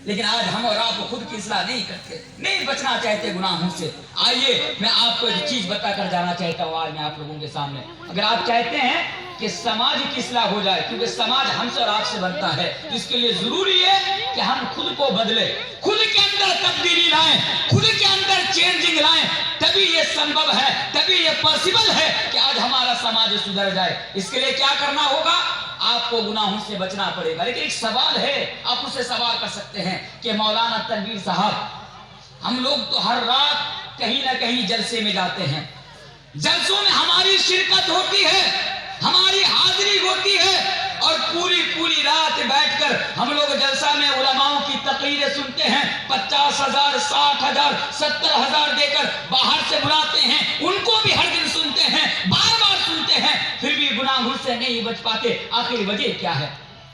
لیکن آج ہم اور آپ خود کی اصلاح نہیں کرتے، نہیں بچنا چاہتے گناہوں سے۔ آئیے میں آپ کو ایک چیز بتا کر جانا چاہتا ہوں آج میں آپ لوگوں کے سامنے۔ اگر آپ چاہتے ہیں کہ سماج کی اصلاح ہو جائے، کیونکہ سماج ہم سے اور آپ سے بنتا ہے، تو اس کے لیے ضروری ہے کہ ہم خود کو بدلیں، خود کے اندر تبدیلی لائیں، خود کے اندر چینجنگ لائیں، تبھی یہ سمبھو ہے، تبھی یہ پاسبل ہے کہ آج ہمارا سماج سدھر جائے۔ اس کے لیے کیا کرنا ہوگا؟ آپ کو گناہوں سے بچنا پڑے گا۔ لیکن ایک سوال ہے، آپ اس سے سوال کر سکتے ہیں کہ مولانا تنویر صاحب، ہم لوگ تو ہر رات کہیں نہ کہیں جلسے میں جاتے ہیں، جلسوں میں ہماری شرکت ہوتی ہے، ہماری حاضری ہوتی ہے، اور پوری رات بیٹھ کر ہم لوگ جلسہ میں علماء کی تقریریں سنتے ہیں، 50,000 60,000 70,000 دے کر باہر سے بلاتے ہیں، ان کو بھی ہر دن سنتے ہیں، بار بار سنتے ہیں، پھر بھی گناہوں سے نہیں بچ پاتے۔ آخر وجہ کیا ہے؟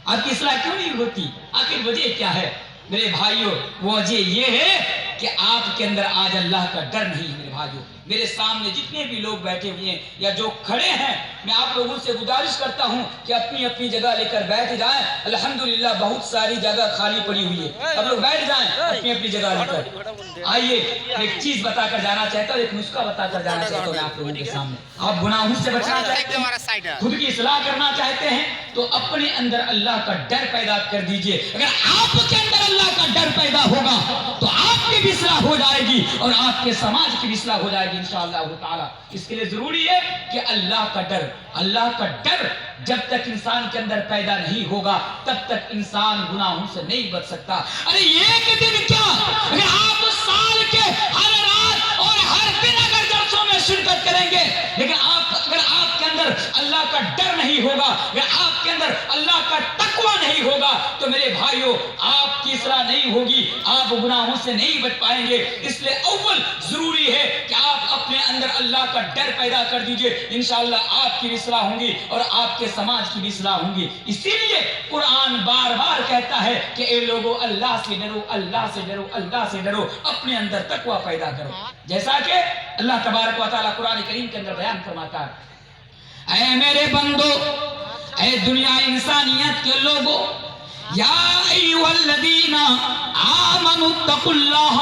آپ کی اصلاح کیوں نہیں ہوتی؟ آخر وجہ کیا ہے؟ میرے بھائیوں، وجہ یہ ہے کہ آپ کے اندر آج اللہ کا ڈر نہیں ہے۔ میرے بھائیوں، میرے سامنے جتنے بھی لوگ بیٹھے ہوئے ہیں یا جو کھڑے ہیں، میں آپ لوگوں سے گزارش کرتا ہوں کہ اپنی اپنی جگہ لے کر بیٹھ جائیں۔ الحمدللہ بہت ساری جگہ خالی پڑی ہوئی ہے، اب لوگ بیٹھ جائیں اپنی اپنی جگہ لے کر۔ آئیے ایک چیز بتا کر جانا چاہتا ہوں، ایک نسخہ بتا کر جانا چاہتا ہوں میں آپ لوگوں کے سامنے۔ آپ گناہوں سے بچنا چاہتے ہیں، خود کی اصلاح کرنا چاہتے ہیں، تو اپنے اندر اللہ کا ڈر پیدا کر دیجئے۔ اگر آپ کے اندر اللہ کا ڈر پیدا ہوگا تو آپ کی بھی اصلاح ہو جائے گی اور آپ کے سماج کی بھی اصلاح ہو جائے گی انشاءاللہ تعالی۔ اس کے لیے ضروری ہے کہ اللہ کا ڈر جب تک انسان کے اندر پیدا نہیں ہوگا تب تک انسان گناہوں سے نہیں بچ سکتا۔ ارے ایک دن کیا، اگر آپ سال کے ہر رات اور ہر دن اگر جلسوں میں شرکت کریں گے، لیکن اگر آپ کے اندر اللہ کا ڈر نہیں ہوگا، اگر آپ کے اندر اللہ کا تقوی نہیں ہوگا، تو میرے بھائیوں آپ کی اصلاح نہیں ہوگی، آپ گناہوں سے نہیں بچ پائیں گے۔ اس لیے اول ضروری ہے کہ آپ اپنے اندر اللہ کا ڈر پیدا کر دیجئے، انشاءاللہ آپ کی بھی اصلاح ہوں گی اور آپ کے سماج کی بھی اصلاح ہوں گی۔ اسی لیے قرآن بار بار کہتا ہے کہ اے لوگو اللہ سے ڈرو، اللہ سے ڈرو، اللہ سے ڈرو، اپنے اندر تقوی پیدا کرو، جیسا کہ اللہ تبارک و تعالیٰ قرآن کریم کے اندر بیان فرماتا ہے۔ اے میرے بندو، اے دنیا انسانیت کے لوگوں، یا ایھا الذین آمنوا اتقوا اللہ،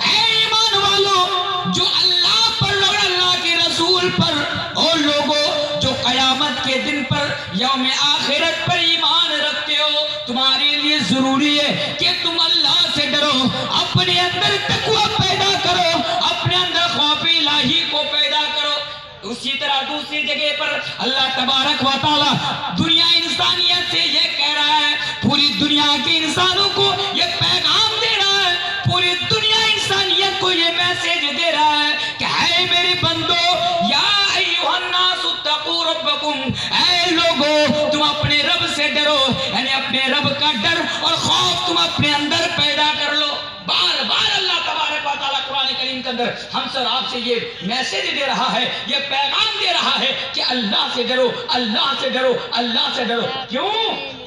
اے ایمان والو جو اللہ پر اور اللہ کے رسول پر، اور لوگوں جو قیامت کے دن پر، یوم آخرت پر ایمان رکھتے ہو، تمہارے لیے ضروری ہے کہ تم اللہ سے ڈرو، اپنے اندر تقوی پیدا کرو، اپنے اندر خوف الہی کو پیدا کرو۔ اسی طرح دوسری جگہ پر اللہ تبارک و تعالیٰ دنیا انسانیت سے یہ کہہ رہا ہے، پوری دنیا کے انسانوں کو یہ پیغام دے رہا ہے، پوری دنیا انسانیت کو یہ میسج دے رہا ہے کہ اے میرے بندو، یا ایھا الناس اتقوا ربکم، اے لوگو تم اپنے رب سے ڈرو، یعنی اپنے رب کا ڈر اور خوف تم اپنے اندر پیدا کر لو۔ بار بار اللہ تبارک و تعالیٰ قرآن کریم کے اندر ہم سے اور آپ سے یہ میسج دے رہا ہے، یہ پیغام دے رہا ہے کہ اللہ سے ڈرو، اللہ سے ڈرو، اللہ سے ڈرو۔ کیوں؟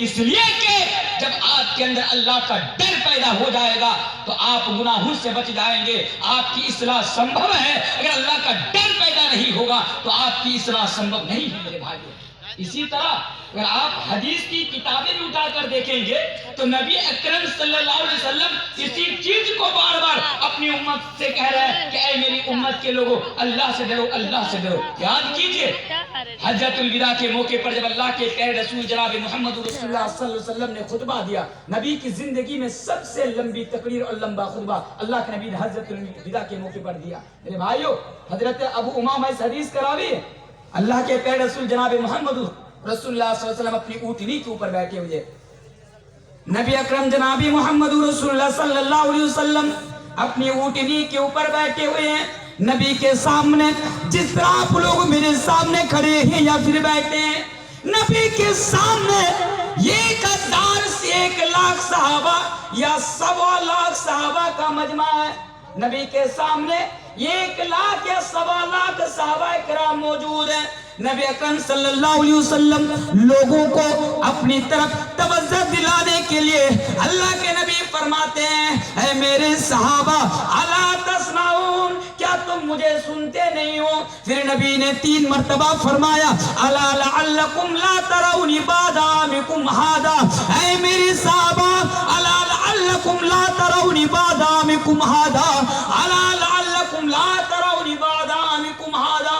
اس لیے کہ جب آپ کے اندر اللہ کا ڈر پیدا ہو جائے گا تو آپ گناہوں سے بچ جائیں گے، آپ کی اصلاح سمبھو ہے۔ اگر اللہ کا ڈر پیدا نہیں ہوگا تو آپ کی اصلاح سمبھو نہیں ہے میرے بھائیوں۔ اسی طرح اگر آپ حدیث کی کتابیں بھی اٹھا کر دیکھیں گے تو نبی اکرم صلی اللہ علیہ وسلم اسی چیز کو بار بار اپنی امت سے کہہ رہے ہیں کہ اے میری امت کے لوگوں اللہ سے ڈرو، اللہ سے ڈرو۔ یاد کیجئے حجۃ الوداع کے موقع پر جب اللہ کے پیارے رسول جناب محمد رسول اللہ صلی اللہ علیہ وسلم نے خطبہ دیا، نبی کی زندگی میں سب سے لمبی تقریر اور لمبا خطبہ اللہ کے نبی نے حجۃ الوداع کے موقع پر دیا۔ میرے بھائیوں، حضرت ابو امامہ اس حدیث کا راوی ہے، اللہ کے پیارے رسول جناب محمد رسول اللہ صلی اللہ علیہ وسلم اپنی اونٹنی کے اوپر بیٹھے ہوئے، نبی اکرم جناب محمد رسول اللہ صلی اللہ علیہ وسلم اپنی اونٹنی کے اوپر بیٹھے ہوئے ہیں۔ نبی کے سامنے جس طرح آپ لوگ میرے سامنے کھڑے ہیں یا پھر بیٹھے ہیں، نبی کے سامنے 1000 سے 1,00,000 صحابہ یا 1.25 صحابہ کا مجمع ہے۔ نبی کے سامنے 1,00,000 یا 1.25 صحابہ کرام موجود ہیں۔ نبی اکرم صلی اللہ علیہ وسلم لوگوں کو اپنی طرف توجہ دلانے کے لیے اللہ کے نبی فرماتے ہیں، اے میرے صحابہ الا تسمعون، کیا تم مجھے سنتے نہیں ہو؟ پھر نبی نے 3 مرتبہ فرمایا، الا لعلکم لا ترون بعد عامکم ھذا، اے میرے صحابہ الا لعلکم لا आमिकुम हादा अला लअल्लकुम ला तरौनी बाद आमिकुम हादा।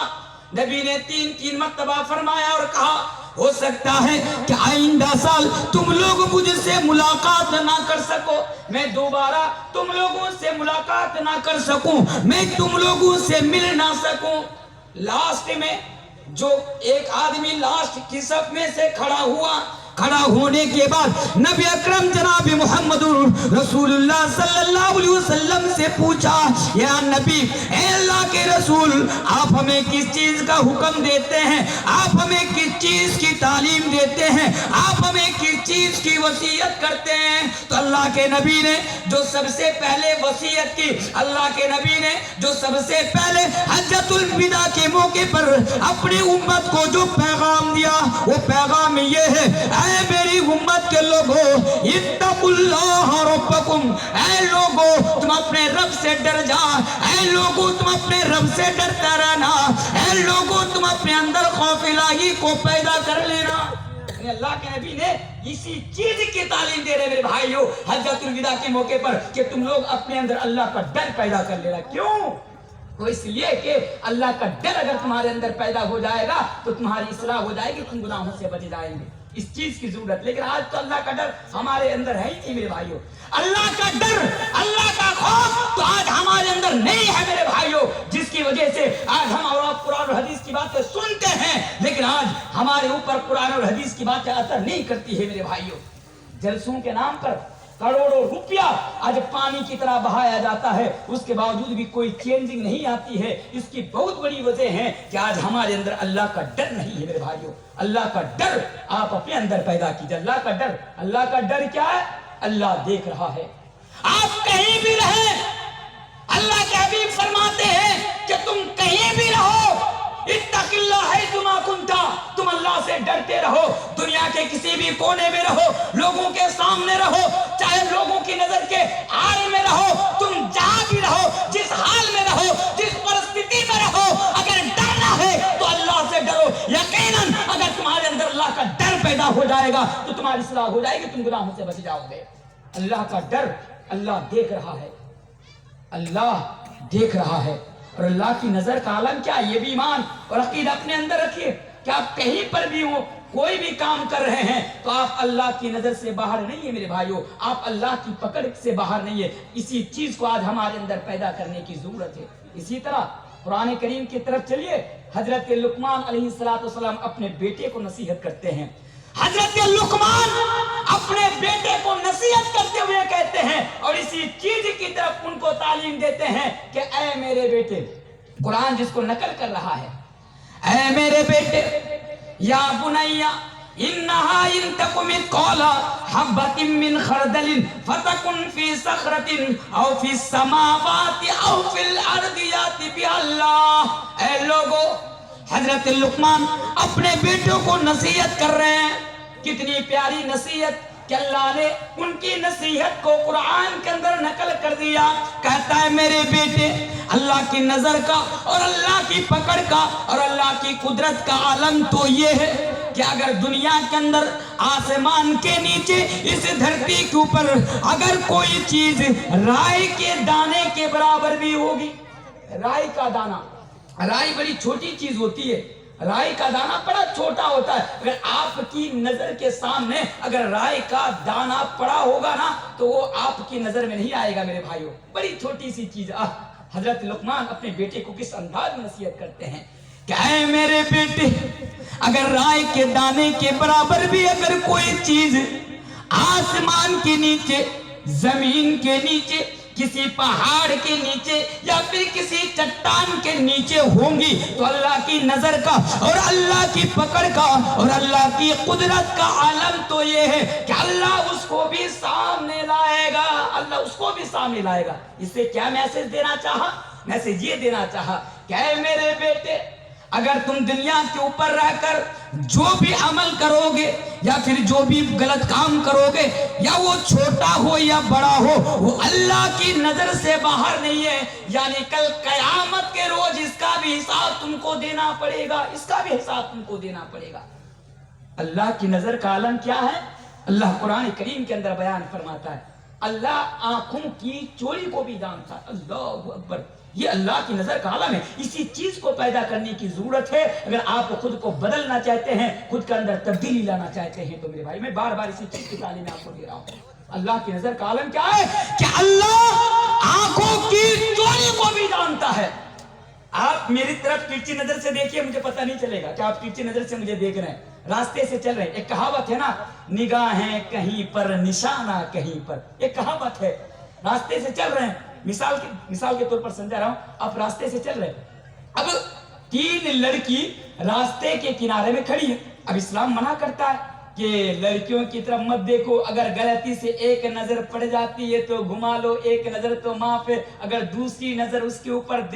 नबी ने 3 मर्तबा फरमाया और कहा, हो सकता है कि आइंदा साल तुम लोग मुझसे मुलाकात ना कर सको, मैं दोबारा तुम लोगों से मुलाकात ना कर सकूं, मैं तुम लोगों से मिल ना सकूं। लास्ट में जो एक आदमी लास्ट की सफ में से खड़ा हुआ, खड़ा होने के बाद नबी अकरम जनाब मोहम्मद रसूलुल्लाह सल्लल्लाहु अलैहि वसल्लम से पूछा, या नबी, ए अल्लाह के रसूल, आप हमें किस चीज का हुक्म देते हैं, आप हमें किस चीज की तालीम देते हैं, आप हमें किस चीज की वसीयत करते हैं? तो अल्लाह के नबी ने जो सबसे पहले वसीयत की, अल्लाह के नबी ने जो सबसे पहले हज्जतुल विदा के मौके पर अपनी उम्मत को जो पैगाम दिया, वो पैगाम ये है, ऐ मेरी उम्मत के लोगों, इत्तकुल्लाह रब्बकुम, ऐ लोगों तुम अपने रब से डर जा, ऐ लोगों तुम अपने रब से डरता रहना, ऐ लोगों तुम अपने अंदर खौफ इलाही को पैदा कर लेना। अल्लाह के नबी ने इसी चीज की तालीम दे रहे मेरे भाइयों हज्जतुल विदा के मौके पर कि तुम लोग अपने अंदर अल्लाह का डर पैदा कर लेना। क्यों? तो इसलिए कि अल्लाह का डर अगर तुम्हारे अंदर पैदा हो जाएगा तो तुम्हारी इस्लाह हो जाएगी, तुम गुनाहों से बच जाएंगे। इस चीज की जरूरत, लेकिन आज तो अल्लाह का डर हमारे अंदर है ही नहीं मेरे भाइयों। अल्लाह का डर, अल्लाह का खौफ तो आज हमारे अंदर नहीं है मेरे भाइयों, जिसकी वजह से आज हम और आप कुरान और हदीस की बातें सुनते हैं, लेकिन आज हमारे ऊपर कुरान और हदीस की बातें असर नहीं करती है मेरे भाइयों। जलसों के नाम पर करोड़ों रुपया आज पानी की तरह बहाया जाता है, उसके बावजूद भी कोई चेंजिंग नहीं आती है। इसकी बहुत बड़ी वजह है कि आज हमारे अंदर अल्लाह का डर नहीं है मेरे भाइयों। अल्लाह का डर आप अपने अंदर पैदा कीजिए। अल्लाह का डर, अल्लाह का डर क्या है? अल्लाह देख रहा है, आप कहीं भी रहे, अल्लाह के हबीब फरमाते हैं कि तुम कहीं भी रहो, इत्तकिल्लाह हैसुमा कुंता, तुम अल्लाह से डरते रहो। दुनिया के किसी भी कोने में रहो, लोगों के सामने रहो, चाहे लोगों की नजर के आड़ में रहो, तुम जहां भी रहो, जिस हाल में रहो, जिस परिस्थिति में रहो, अगर डरना है तो अल्लाह से डरो। यकीनन अगर तुम्हारे अंदर अल्लाह का डर पैदा हो जाएगा तो तुम्हारी इस्लाह हो जाएगी, तुम गुनाहों से बच जाओगे। अल्लाह का डर, अल्लाह देख रहा है, अल्लाह देख रहा है। और अल्लाह की नजर का आलम क्या है, ये भी ईमान और अकीदा अपने अंदर रखिए कि आप कहीं पर भी हो, कोई भी काम कर रहे हैं तो आप अल्लाह की नजर से बाहर नहीं है मेरे भाइयों, आप अल्लाह की पकड़ से बाहर नहीं है। इसी चीज को आज हमारे अंदर पैदा करने की जरूरत है। इसी तरह कुरान करीम की तरफ चलिए। हजरत लुकमान अलैहिस्सलाम अपने बेटे को नसीहत करते हैं। हजरत लुकमान अपने बेटे को नसीहत करते हुए कहते हैं और इसी चीज की तरफ उनको तालीम देते हैं कि ऐ मेरे बेटे, कुरान जिसको नकल कर रहा है, ऐ मेरे बेटे, या बुनैया इन्नहा इन तकुम मिथक़ाला हब्बतिन मिन खरदलिन फतकुन फी सखरतिन औ फी समावाति औ फिल अर्दि याति बिअल्लाह। ऐ लोगों, हजरत लुकमान अपने बेटों को नसीहत कर रहे हैं। कितनी प्यारी नसीहत कि अल्लाह ने उनकी नसीहत को कुरान के अंदर नकल कर दिया। कहता है मेरे बेटे, अल्लाह की नजर का और अल्लाह की पकड़ का और अल्लाह की कुदरत का आलम तो ये है कि अगर दुनिया के अंदर आसमान के नीचे इस धरती के ऊपर अगर कोई चीज राई के दाने के बराबर भी होगी, राई का दाना, राई बड़ी छोटी चीज होती है, राई का दाना बड़ा छोटा होता है, अगर आपकी नजर के सामने अगर राई का दाना पड़ा होगा ना तो वो आपकी नजर में नहीं आएगा मेरे भाइयों, बड़ी छोटी सी चीज। हजरत लुकमान अपने बेटे को किस अंदाज में नसीहत करते हैं, क्या है मेरे बेटे, अगर राई के दाने के बराबर भी अगर कोई चीज आसमान के नीचे, जमीन के नीचे, किसी पहाड़ के नीचे या फिर किसी चट्टान के नीचे होंगी तो अल्लाह की नजर का और अल्लाह की पकड़ का और अल्लाह की कुदरत का आलम तो ये है कि अल्लाह उसको भी सामने लाएगा, अल्लाह उसको भी सामने लाएगा। इससे क्या मैसेज देना चाहा? मैसेज ये देना चाहा क्या है मेरे बेटे, अगर तुम दुनिया के ऊपर रहकर जो भी अमल करोगे या फिर जो भी गलत काम करोगे, या वो छोटा हो या बड़ा हो, वो अल्लाह की नजर से बाहर नहीं है। यानी कल कयामत के रोज इसका भी हिसाब तुमको देना पड़ेगा, इसका भी हिसाब तुमको देना पड़ेगा। अल्लाह की नजर का आलम क्या है? अल्लाह कुरान करीम के अंदर बयान फरमाता है, अल्लाह आंखों की चोरी को भी जानता है। अल्लाह अकबर, ये अल्लाह की नजर का आलम है। इसी चीज को पैदा करने की जरूरत है। अगर आप खुद को बदलना चाहते हैं, खुद के अंदर तब्दीली लाना चाहते हैं, तो मेरे भाई मैं बार बार इसी चीज की तालीम आपको दे रहा हूँ। अल्लाह की नजर का आलम क्या है कि अल्लाह आंखों की चोरी को भी जानता है। आप मेरी तरफ तिरछी नजर से देखिए, मुझे पता नहीं चलेगा कि आप तिरछी नजर से मुझे देख रहे हैं, रास्ते से चल रहे हैं। एक कहावत है ना, निगाहें कहीं पर निशाना कहीं पर, एक कहावत है। रास्ते से चल रहे हैं, मिसाल के तौर पर समझा रहा हूं, आप रास्ते से चल रहे हैं। अब 3 लड़की रास्ते के किनारे में खड़ी है। अब इस्लाम मना करता है कि लड़कियों की तरफ मत देखो, अगर गलती से एक नजर पड़ जाती है तो घुमा लो, एक नजर तो माफ है, अगर दूसरी नजर उसके ऊपर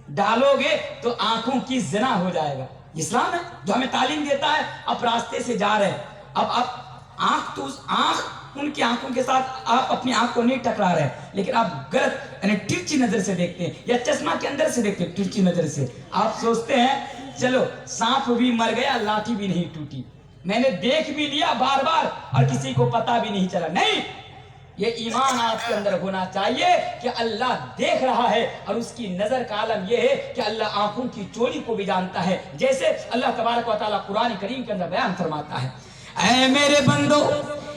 डालोगे तो आंखों की ज़िना हो जाएगा। इस्लाम है जो हमें तालीम देता है। आप रास्ते से जा रहे हैं, अब आप आंख तो उस आंख उनकी आंखों के साथ आप अपनी आंख को नहीं टकरा रहे हैं, लेकिन आप गलत यानी तिरछी नजर से देखते हैं, या चश्मा के अंदर से देखते हैं तिरछी नजर से। आप सोचते हैं चलो सांप भी मर गया, लाठी भी नहीं टूटी, मैंने देख भी लिया बार बार और किसी को पता भी नहीं चला। नहीं, ये ईमान आपके अंदर होना चाहिए कि अल्लाह देख रहा है, और उसकी नजर का आलम यह है कि अल्लाह आंखों की चोरी को भी जानता है। जैसे अल्लाह तबारक व तआला कुरान करीम के अंदर बयान फरमाता है, ऐ मेरे बंदो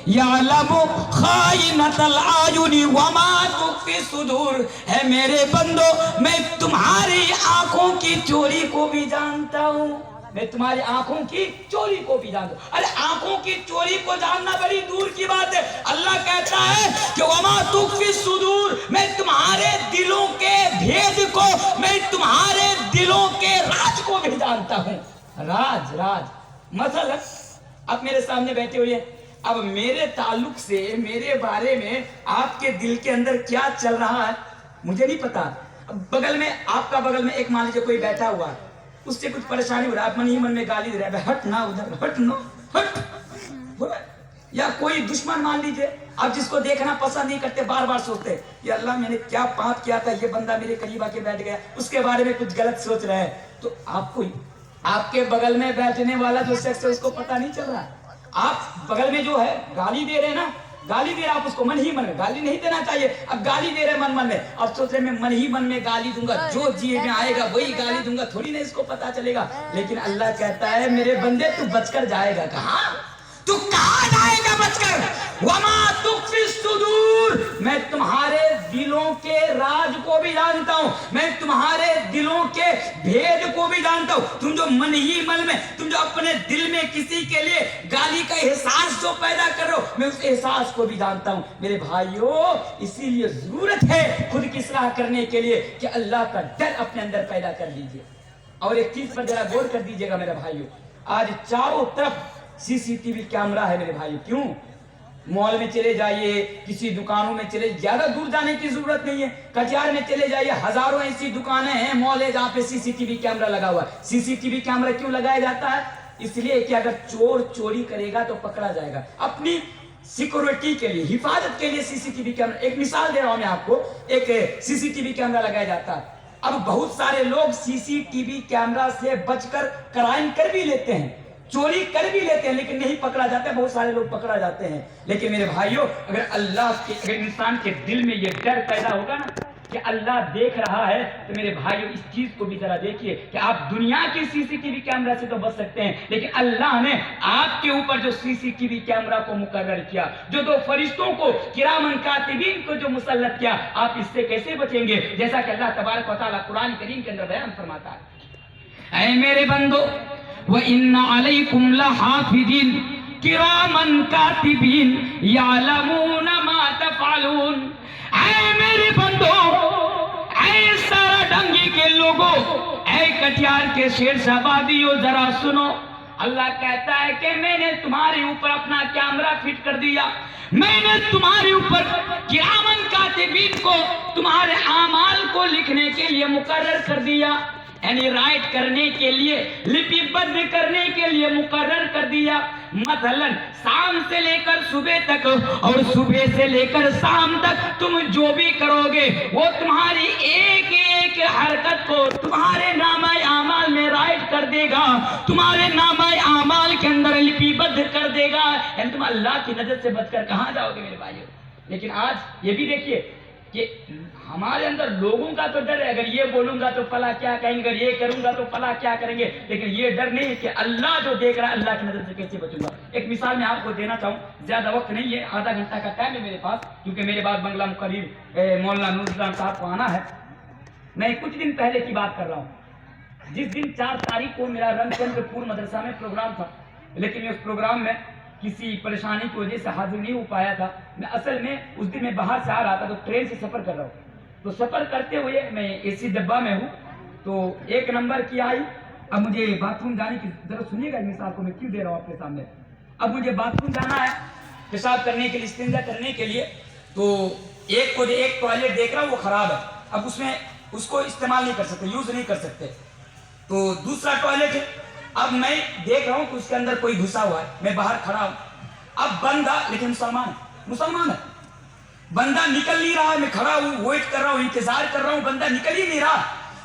यालमु खाइनतल आयुनी वमा तुख्फी सुदूर, है मेरे बंदो मैं तुम्हारी आंखों की चोरी को भी जानता हूँ, मैं तुम्हारी आंखों की चोरी को भी जानता हूं। अरे आंखों की चोरी को जानना बड़ी दूर की बात है। अल्लाह कहता है कि वमा तुख्फी सुदूर, मैं तुम्हारे दिलों के भेद को, मैं तुम्हारे दिलों के राज को भी जानता हूं। राज मसलन आप मेरे सामने बैठे हुए हैं, अब मेरे ताल्लुक से, मेरे बारे में आपके दिल के अंदर क्या चल रहा है मुझे नहीं पता। बगल में, आपका बगल में एक मान लीजिए कोई बैठा हुआ है, उससे कुछ परेशानी हो रहा है, आप मन ही मन में गाली दे रहे हैं, हट ना उधर, हट ना हट। या कोई दुश्मन मान लीजिए, आप जिसको देखना पसंद नहीं करते, बार बार सोचते हैं ये अल्लाह मैंने क्या पाप किया था, ये बंदा मेरे करीब आके बैठ गया, उसके बारे में कुछ गलत सोच रहे हैं, तो आपको आपके बगल में बैठने वाला जो शख्स है उसको पता नहीं चल रहा है। आप बगल में जो है गाली दे रहे हैं ना, गाली दे रहे आप उसको मन ही मन में, गाली नहीं देना चाहिए, अब गाली दे रहे मन मन में, अब सोच रहे मैं मन ही मन में गाली दूंगा, जो जी में आएगा वही गाली दूंगा, थोड़ी ना इसको पता चलेगा। लेकिन अल्लाह कहता है मेरे बंदे तू बचकर जाएगा, कहां तू कहां जाएगा बचकर, वमा तुख्फी सुदूर, मैं तुम्हारे दिलों के राज को भी जानता हूं, मैं तुम्हारे दिलों के भेद को भी जानता हूं। तुम जो मन ही मन में, तुम जो अपने दिल में किसी के लिए गाली का एहसास जो पैदा कर रहे हो, मैं उस एहसास को भी जानता हूं। मेरे भाइयों, इसीलिए जरूरत है खुद की इस्लाह करने के लिए कि अल्लाह का डर अपने अंदर पैदा कर लीजिए। और एक चीज पर जरा गौर कर दीजिएगा मेरे भाइयों, आज चारों तरफ सीसीटीवी कैमरा है मेरे भाइयों। क्यों? मॉल में चले जाइए, किसी दुकानों में चले, ज्यादा दूर जाने की जरूरत नहीं है, कटिहार में चले जाइए, हजारों ऐसी दुकानें हैं, मॉल है जहाँ पे सीसीटीवी कैमरा लगा हुआ है। सीसीटीवी कैमरा क्यों लगाया जाता है? इसलिए कि अगर चोर चोरी करेगा तो पकड़ा जाएगा। अपनी सिक्योरिटी के लिए, हिफाजत के लिए सीसीटीवी कैमरा, एक मिसाल दे रहा हूं मैं आपको, एक सीसीटीवी कैमरा लगाया जाता है। अब बहुत सारे लोग सीसीटीवी कैमरा से बचकर क्राइम कर भी लेते हैं, चोरी कर भी लेते हैं, लेकिन नहीं पकड़ा जाता है। बहुत सारे लोग पकड़ा जाते हैं। लेकिन मेरे भाइयों, अगर अल्लाह के, अगर इंसान के दिल में ये डर पैदा होगा ना कि अल्लाह देख रहा है, तो मेरे भाइयों इस चीज को भी जरा देखिए कि आप दुनिया के सीसीटीवी कैमरा से तो बच सकते हैं, लेकिन अल्लाह ने आपके ऊपर जो सीसीटीवी कैमरा को मुकर्रर किया, जो 2 फरिश्तों को, किरामन कातिबीन को जो मुसल्लत किया, आप इससे कैसे बचेंगे? जैसा कि अल्लाह तबारक व तआला कुरान करीम के अंदर बयान फरमाता है, ऐ मेरे बंदो व इन्ना अलैकुम लहाफिज़ीन किरामन कातिबीन यालमूना मा तफअलून। ऐ मेरे बंदो, ऐ सारा डंगी के लोगों, ऐ कटिहार के शेर शाबादियों, जरा सुनो। अल्लाह कहता है कि मैंने तुम्हारे ऊपर अपना कैमरा फिट कर दिया, मैंने तुम्हारे ऊपर किरामन कातिबीन को, तुम्हारे आमाल को लिखने के लिए मुकर्रर कर दिया, यानी राइट करने के लिए, लिपिबद्ध करने के लिए मुकर्रर कर दिया। मसलन शाम से लेकर सुबह तक और सुबह से लेकर शाम तक तुम जो भी करोगे वो तुम्हारी एक एक हरकत को तुम्हारे नामाए आमाल में राइट कर देगा, तुम्हारे नामाए आमाल के अंदर लिपिबद्ध कर देगा। यानी तुम अल्लाह की नजर से बचकर कहां जाओगे मेरे भाइयों? لیکن آج یہ بھی دیکھیے کہ ہمارے اندر لوگوں کا تو ڈر ہے، اگر یہ بولوں گا تو فلاں کیا کہیں گے، اگر یہ کروں گا تو فلاں کیا کریں گے، لیکن یہ ڈر نہیں ہے کہ اللہ جو دیکھ رہا ہے اللہ کی نظر سے کیسے بچوں گا۔ ایک مثال میں آپ کو دینا چاہوں، زیادہ وقت نہیں ہے، آدھا گھنٹہ کا ٹائم ہے میرے پاس، کیونکہ میرے بعد بنگلہ مقرر مولانا نور اسلام صاحب کو آنا ہے۔ میں کچھ دن پہلے کی بات کر رہا ہوں، جس دن 4 تاریخ کو میرا رنگ چند پور مدرسہ میں پروگرام تھا، لیکن اس پروگرام میں کسی پریشانی کی وجہ سے حاضر نہیں ہو پایا تھا۔ میں اصل میں اس دن میں باہر سے آ رہا تھا، تو ٹرین سے سفر کر رہا ہوں، تو سفر کرتے ہوئے میں اے سی ڈبہ میں ہوں، تو 1 نمبر کی آئی۔ اب مجھے باتھ روم جانے کی ضرورت، سنیے گا اس مثال کو میں کیوں دے رہا ہوں آپ کے سامنے۔ اب مجھے باتھ روم جانا ہے پیشاب کرنے کے لیے، استنجا کرنے کے لیے، تو ایک ٹوائلٹ دیکھ رہا ہوں وہ خراب ہے، اب اس کو استعمال نہیں کر سکتے، یوز نہیں کر سکتے، تو دوسرا ٹوائلٹ ہے۔ اب میں دیکھ رہا ہوں کہ اس کے اندر کوئی گھسا ہوا ہے، میں باہر کھڑا ہوں، اب بندہ، لیکن مسلمان ہے، بندہ نکل نہیں رہا ہے، میں کھڑا ہوں، ویٹ کر رہا ہوں، انتظار کر رہا ہوں، بندہ نکل ہی نہیں رہا۔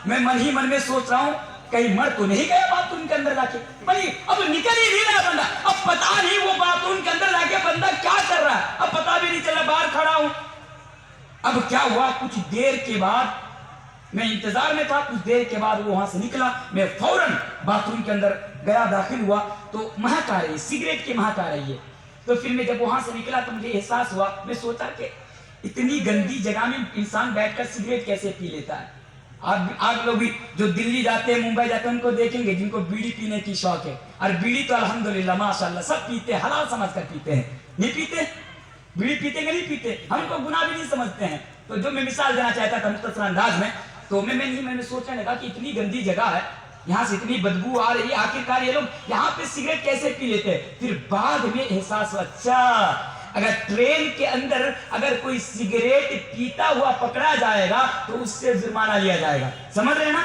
میں من ہی من میں سوچ رہا ہوں کہیں مر تو نہیں گیا باتھ روم کے اندر جا کے، بھائی اب نکل ہی نہیں رہا بندہ، اب پتا نہیں وہ باتھ روم کے اندر جا کے بندہ کیا کر رہا ہے، اب پتا بھی نہیں چلا، باہر کھڑا ہوں۔ اب کیا ہوا، کچھ دیر کے بعد، میں انتظار میں تھا، کچھ دیر کے بعد وہ وہاں سے نکلا، میں فوراً باتھ روم کے اندر گیا، داخل ہوا، تو مہک آ رہی ہے، سگریٹ کی مہک آ رہی ہے۔ تو پھر میں جب وہاں سے نکلا تو مجھے احساس ہوا، میں سوچا کہ اتنی گندی جگہ میں انسان بیٹھ کر سگریٹ کیسے پی لیتا ہے۔ آپ لوگ بھی جو دلی جاتے ہیں، ممبئی جاتے ہیں، ان کو دیکھیں گے جن کو بیڑی پینے کی شوق ہے، اور بیڑی تو الحمدللہ ماشاءاللہ سب پیتے ہیں، حلال سمجھ کر پیتے ہیں، نہیں پیتے بیڑی پیتے کہ نہیں پیتے، ہم کو گناہ بھی نہیں سمجھتے ہیں۔ تو جو میں مثال دینا چاہتا تھا مختصر انداز میں، تو میں نے سوچنے لگا کہ اتنی گندی جگہ ہے، یہاں سے اتنی بدبو آ رہی ہے، آخرکار یہ لوگ یہاں پہ سگریٹ کیسے پی لیتے ہیں۔ پھر بعد میں احساس ہوا، اچھا اگر ٹرین کے اندر اگر کوئی سگریٹ پیتا ہوا پکڑا جائے گا تو اس سے جرمانہ لیا جائے گا، سمجھ رہے ہیں نا،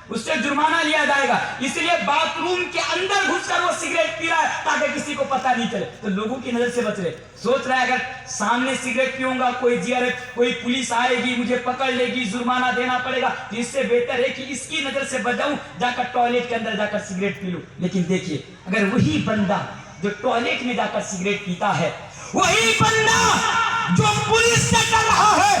اس سے جرمانہ لیا جائے گا، اس لیے باتھ روم کے اندر گھس کر وہ سگریٹ پی رہا ہے تاکہ کسی کو پتہ نہیں چلے، تو لوگوں کی نظر سے بچ رہے۔ سوچ رہا ہے اگر سامنے سگریٹ پیوں گا، کوئی پولیس آئے گی، مجھے پکڑ لے گی، جرمانہ دینا پڑے گا، تو اس سے بہتر ہے کہ اس کی نظر سے بچ جاؤں، جا کر ٹوائلٹ کے اندر جا کر سگریٹ پی لوں۔ لیکن دیکھیے اگر وہی بندہ جو ٹوائلٹ میں جا کر سگریٹ پیتا ہے، وہی بندہ جو پولیس سے ڈر رہا ہے،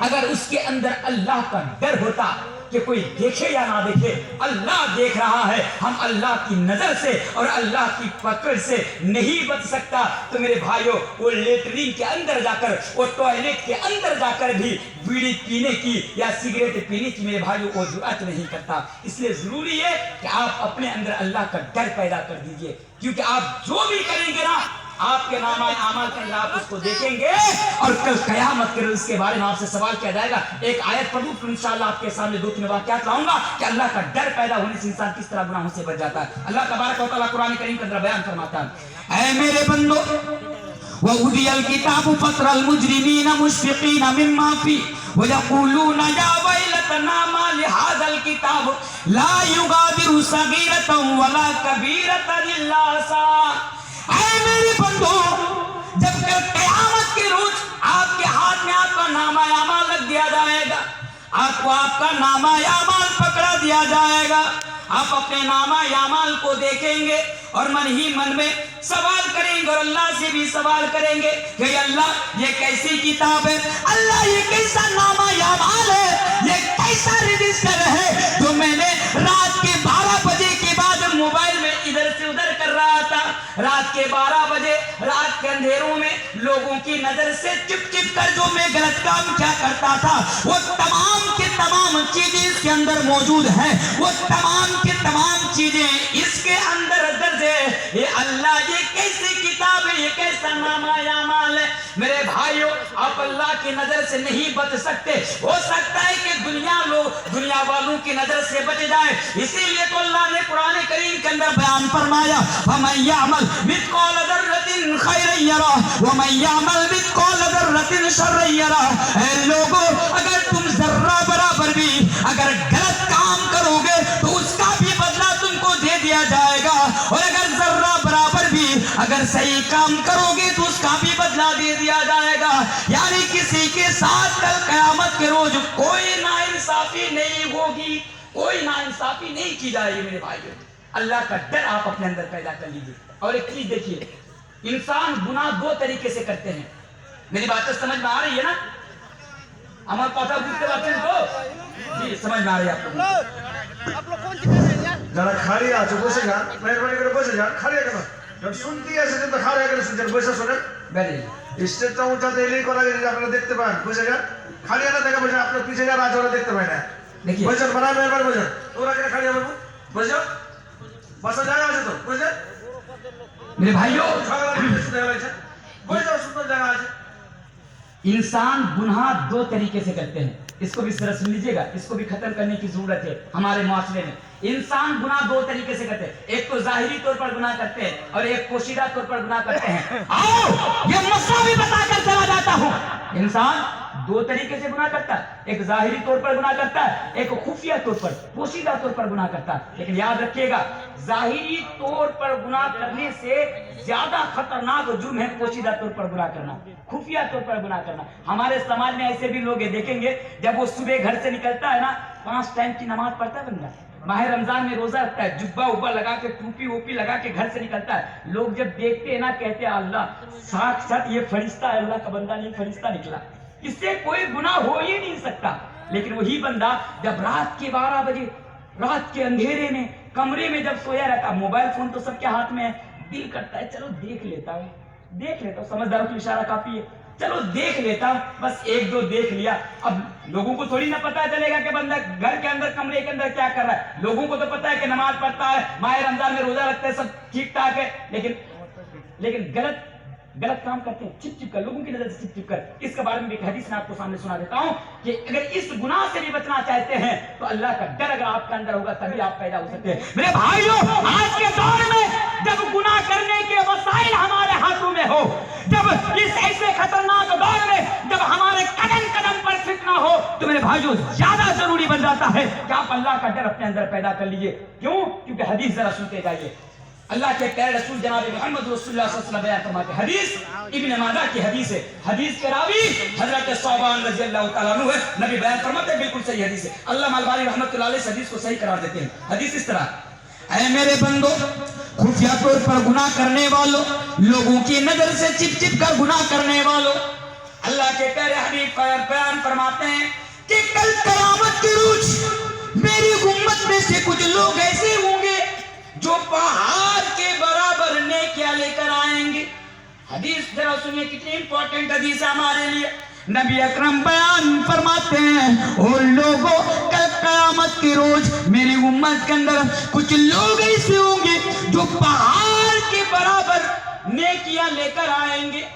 اگر اس کے اندر اللہ کا ڈر ہوتا کہ کوئی دیکھے یا نہ دیکھے، اللہ دیکھ رہا ہے، ہم اللہ کی نظر سے اور اللہ کی پکڑ سے نہیں بچ سکتا، تو میرے بھائیوں وہ لیٹرین کے اندر جا کر، وہ ٹوائلٹ کے اندر جا کر بھی بیڑی پینے کی یا سگریٹ پینے کی میرے بھائیوں کو جرأت نہیں کرتا۔ اس لیے ضروری ہے کہ آپ اپنے اندر اللہ کا ڈر پیدا کر دیجئے، کیونکہ آپ جو بھی کریں گے نا، آپ کے نامہ اعمال کے اندر آپ اس کو دیکھیں گے، اور کل قیامت کے روز اس کے بارے میں آپ سے سوال کیا جائے گا۔ ایک آیت پڑھوں پھر انشاءاللہ آپ کے سامنے 2-3 واقعات لاؤں گا کہ اللہ کا ڈر پیدا ہونے سے انسان کس طرح گناہوں سے بچ جاتا ہے۔ اللہ تبارک و تعالیٰ قرآن کریم کے اندر بیان فرماتا ہے، اے میرے بندو وَأُوتِيَ الْكِتَابُ فَتَرَى الْمُجْرِمِينَ مُشْفِقِينَ مِمَّا فِيهِ وَيَقُولُونَ يَا وَيْلَتَنَا مَا لِهَذَا الْكِتَابِ لَا يُغَادِرُ صَغِيرَةً وَلَا كَبِيرَةً إِلَّا أَحْصَاهَا۔ اے میرے بندو، جب کل قیامت کے روز آپ کے ہاتھ میں آپ کا نامہ اعمال رکھ دیا جائے گا، آپ کو آپ کا نامہ اعمال پکڑا دیا جائے گا، آپ اپنے نامہ اعمال کو دیکھیں گے اور من ہی من میں سوال کریں گے، اور اللہ سے بھی سوال کریں گے کہ اللہ یہ کیسی کتاب ہے، اللہ یہ کیسا نامہ اعمال ہے، یہ کیسا رجسٹر ہے جو میں نے رات کے 12 بجے کے بعد موبائل میں ادھر سے ادھر کر رہا تھا، رات کے 12 بجے رات کے اندھیروں میں لوگوں کی نظر سے چپ چپ کر جو میں غلط کام کیا کرتا تھا، وہ تمام کے تمام چیزیں اس کے اندر موجود ہیں، وہ تمام کے تمام چیزیں اس کے اندر درج ہے۔ یہ اللہ یہ کیسی کتاب ہے، یہ کیسا نامہ اعمال ہے۔ میرے بھائیوں، آپ اللہ کی نظر سے نہیں بچ سکتے، ہو سکتا ہے کہ دنیا والوں کی نظر سے بچ جائے، اسی لیے تو اللہ نے قرآن کریم کے اندر بیان فرمایا وَمَن يَعْمَلْ مِثْقَالَ ذَرَّةٍ خَيْرًا يَرَهُ وَمَن يَعْمَلْ مِثْقَالَ ذَرَّةٍ شَرًّا يَرَهُ۔ اے لوگوں، اگر تم ذرہ برابر بھی اگر غلط کام کرو گے تو اس کا بھی بدلہ تم کو دے دیا جائے گا، اور اگر ذرہ برابر بھی اگر صحیح کام کرو گے تو اس کا بھی بدلہ دے دیا جائے گا۔ یعنی کسی کے ساتھ کل قیامت کے روز کوئی ناانصافی نہیں ہوگی، کوئی ناانصافی نہیں کی جائے گی۔ میرے بھائیوں، اللہ کا ڈر آپ اپنے اندر پیدا کر لیجیے۔ اور ایک چیز دیکھیے، انسان گناہ 2 طریقے سے کرتے ہیں، मेरी बात तो समझ में आ रही है ना? আমার কথা বুঝতে পারছেন তো? জি, समझ में आ रही है आप लोग? যারা খাড়িয়ে আছে বসে যান, মেহরবানি করে বসে যান। খাড়িয়ে কেন? যখন শুনতেই এসেছেন তো খাড়িয়ে কেন শুনছেন? বসে শোনেন। বেরি স্টেজটা উঁচাতে এলেই করা গেছে, আপনারা দেখতে পান। বসে যান। খাড়িয়ে না থেকে বসে, আপনার পিছিয়ে যারা আছে ওরা দেখতে পায় না। देखिए বসেন, বানা মেহরবানি বসেন। ওরা কেন খাড়িয়ে বাবু? বসে যাও। বসার জায়গা আছে তো? বসে যান। मेरे भाइयों, ঝগড়া করতে শুরু হয়ে গেছে। বসে যাও, সুন্দর জায়গা আছে। इंसान गुनाह दो तरीके से करते हैं। इसको भी जरा सुन लीजिएगा, इसको भी खत्म करने की जरूरत है हमारे माशरे में। इंसान गुनाह दो तरीके से करते हैं, एक तो जाहिरी तौर पर गुनाह करते हैं और एक पोशीदा तौर पर गुनाह करते हैं। आओ ये मसला भी बताकर चला जाता हूँ। इंसान दो तरीके से गुनाह करता है, एक जाहिरी तौर पर गुनाह करता है, एक खुफिया तौर पर पोशीदा तौर पर गुनाह करता है। लेकिन याद रखिएगा, जाहिरी तौर पर गुनाह करने से ज्यादा खतरनाक जुर्म है पोशीदा तौर पर गुनाह करना, खुफिया तौर पर गुनाह करना। हमारे समाज में ऐसे भी लोग हैं, देखेंगे जब वो सुबह घर से निकलता है ना, 5 टाइम की नमाज पढ़ता है बंदा, माह रमजान में रोजा रखता है, जुब्बा उब्बा लगा के टोपी वोपी लगा के घर से निकलता है। लोग जब देखते हैं ना, कहते हैं अल्लाह साक्षात ये फरिश्ता है, अल्लाह का बंदा नहीं फरिश्ता निकला, इससे कोई गुनाह हो ही नहीं सकता। लेकिन वही बंदा जब रात के 12 बजे रात के अंधेरे में कमरे में जब सोया रहता, मोबाइल फोन तो सबके हाथ में है, दिल करता है चलो देख लेता हूँ, समझदारों की इशारा काफी है, चलो देख लेता हूँ, बस एक दो देख लिया। अब लोगों को थोड़ी ना पता चलेगा कि बंदा घर के अंदर कमरे के अंदर क्या कर रहा है। लोगों को तो पता है कि नमाज पढ़ता है, माह रमजान में रोजा रखते हैं, सब ठीक ठाक है, लेकिन गलत काम करते हैं, छिप छिप कर, लोगों की नजर से छिप छिप कर। इसके बारे में एक हदीस मैं आपको सामने सुना देता हूँ कि अगर इस गुनाह से भी बचना चाहते हैं तो अल्लाह का डर अगर आपके अंदर होगा तभी आप पैदा हो सकते हैं। मेरे भाइयों, आज के दौर में जब गुनाह करने के वसाइल हमारे हाथों में हो, जब इस ऐसे खतरनाक दौर में जब हमारे कदम कदम पर फितना हो, तो मेरे भाइयों ज्यादा जरूरी बन जाता है कि आप अल्लाह का डर अपने अंदर पैदा कर लीजिए। क्यों? क्योंकि हदीस जरा सुनते जाइए। अल्लाह के प्यारे रसूल जनाब मोहम्मद रसूलुल्लाह सल्लल्लाहु अलैहि वसल्लम बयान फरमाते, हदीस इब्न माजा की हदीस है, हदीस के रावी हजरत सौबान रज़ियल्लाहु तआला अन्हु है। नबी बयान फरमाते हैं, बिल्कुल सही हदीस है। अल्लाह मालवानी रहमतुल्लाह अलैह हदीस को सही करार देते हैं। हदीस इस तरह, ऐ मेरे बंदो, खुफिया तौर पर गुनाह करने वालों, लोगों की नजर से चिप चिप कर गुनाह करने वालों, अल्लाह के प्यारे हबीब बयान फरमाते हैं कि कल क़यामत के रोज मेरी उम्मत में से कुछ लोग ऐसे होंगे जो पहाड़ के बराबर नेकियां लेकर आएंगे। हदीस जरा सुनिए, कितनी इंपॉर्टेंट हदीस है हमारे लिए। नबी अकरम बयान फरमाते हैं, ओ लोगों, कल क़यामत के रोज मेरी उम्मत के अंदर कुछ लोग ऐसे होंगे जो पहाड़ के बराबर नेकियां लेकर आएंगे।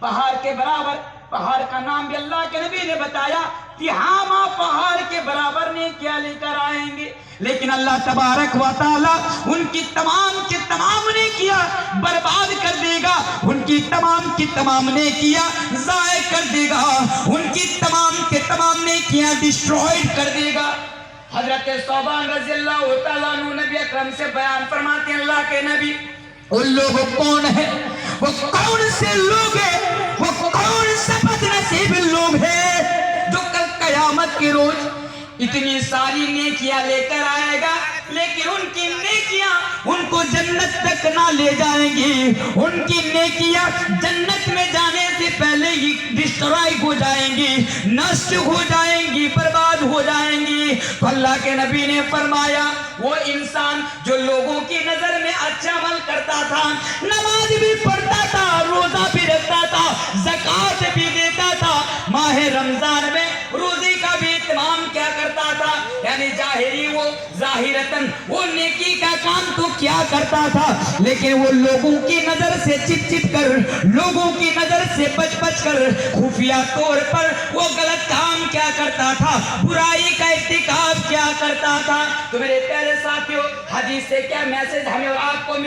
पहाड़ के बराबर, पहाड़ का नाम भी अल्लाह के नबी ने बताया कि हाँ माँ पहाड़ के बराबर ने क्या लेकर आएंगे। लेकिन अल्लाह तबारक व तआला उनकी तमाम की तमाम ने किया बर्बाद कर देगा, उनकी तमाम की तमाम ने किया ज़ाय कर देगा, उनकी तमाम के तमाम ने किया डिस्ट्रॉयड कर देगा। हजरत सौबान रज़ियल्लाहु तआला अन्हु नबी अकरम से बयान फरमाते हैं, अल्लाह के नबी, उन लोग कौन है, वो कौन से लोग हैं, वो कौन से बदनसीब लोग हैं जो कल क़यामत के रोज इतनी सारी नेकियां लेकर आएगा, लेकिन उनकी नेकियां उनको जन्नत तक ना ले जाएंगी, उनकी नेकियां जन्नत में जाने से पहले ही डिस्ट्रॉय हो जाएंगी, नष्ट हो जाएंगी, बर्बाद हो जाएंगी। तो अल्लाह के नबी ने फरमाया, वो इंसान जो लोगों की नजर में अच्छा अमल करता था, नमाज भी पढ़ता था, रोजा भी रखता था, ज़कात भी देता था, माह रमजान में रोजे का भी इत्माम क्या करता था, यानी जाहिरी वो जाहिरतन वो नेकी का काम तो क्या करता था, लेकिन वो लोगों की नजर से चिप चिप कर, लोगों की नजर से बच बच कर खुफिया तौर पर वो गलत काम क्या करता था, बुराई का इर्तिकाब क्या करता था। तो मेरे प्यारे साथियों, हदीस से क्या मैसेज हमें और आपको